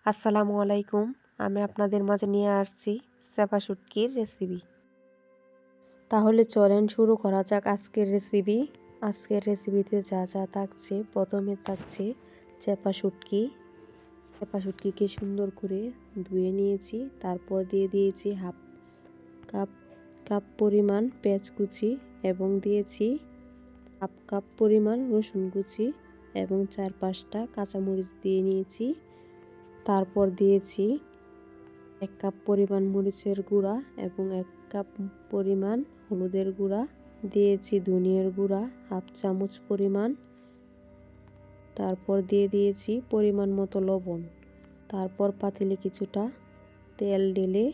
আসসালামু আলাইকুম। আমি আপনাদের মাঝে নিয়ে আসছি চাপা শুটকির রেসিপি। তাহলে চলেন শুরু করা যাক আজকের রেসিপি। আজকের রেসিপিতে যা যা থাকছে, প্রথমে থাকছে চাপা শুটকি। চাপা শুটকিকে সুন্দর করে ধুয়ে নিয়েছি। তারপর দিয়ে দিয়েছি হাফ কাপ পরিমাণ পেঁয়াজ কুচি এবং দিয়েছি হাফ কাপ পরিমাণ রসুন কুচি এবং 4-5টা কাঁচামরিচ দিয়ে নিয়েছি। তারপর দিয়েছি 1 কাপ পরিমাণ মরিচের গুঁড়া এবং 1 কাপ পরিমাণ হলুদের গুঁড়া, দিয়েছি ধনিয়ার গুঁড়া হাফ চামচ পরিমাণ, তারপর দিয়ে দিয়েছি পরিমাণ মতো লবণ। তারপর পাতিলে কিছুটা তেল ঢেলে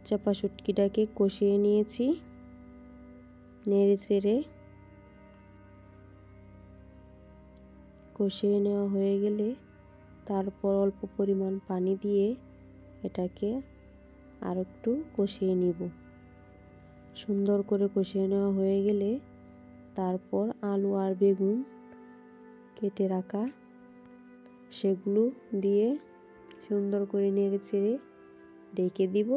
চাপা শুটকিটাকে কষিয়ে নিয়েছি। নেড়ে চেড়ে কষিয়ে নেওয়া হয়ে গেলে তারপর অল্প পরিমাণ পানি দিয়ে এটাকে আর একটু কষিয়ে নিব। সুন্দর করে কষিয়ে নেওয়া হয়ে গেলে তারপর আলু আর বেগুন কেটে রাখা সেগুলো দিয়ে সুন্দর করে নেড়ে চেড়ে ঢেকে দিব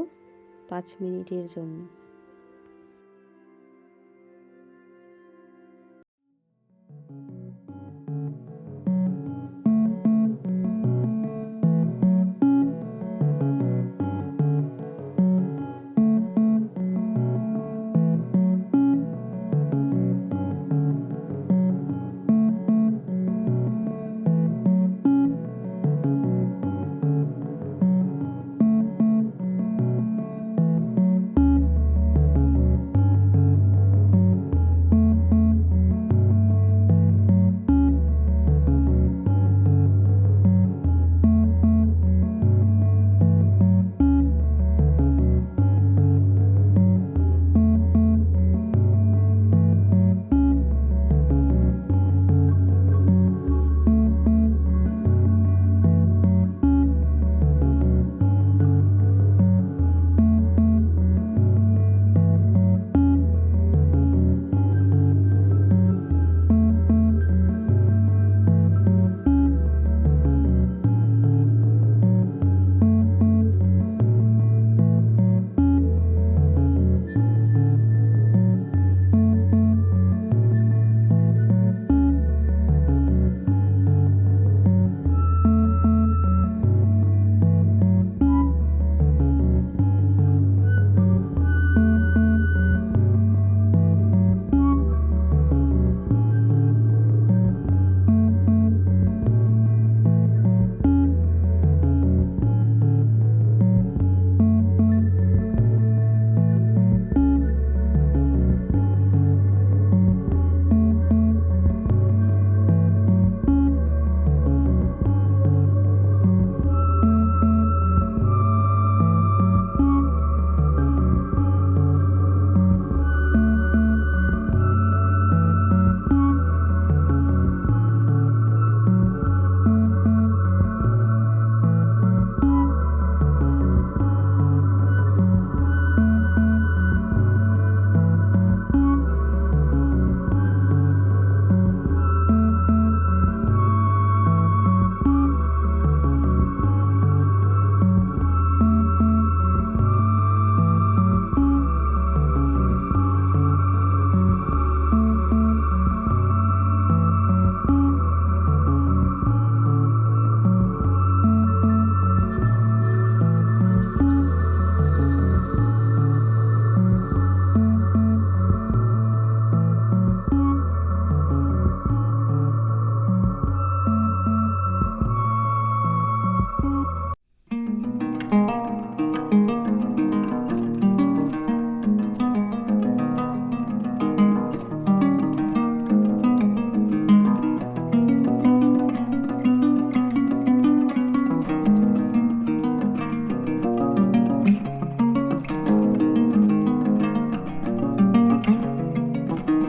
5 মিনিটের জন্য।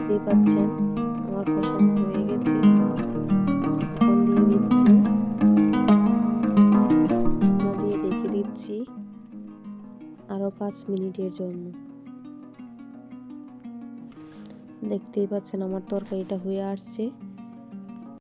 দেখতেই পাচ্ছেন আমার কষানো হয়ে গেছে। এখন দিয়ে দিচ্ছি দিয়ে ঢেকে দিচ্ছি আরো 5 মিনিটের জন্য। দেখতেই পাচ্ছেন আমার তরকারিটা হয়ে আসছে।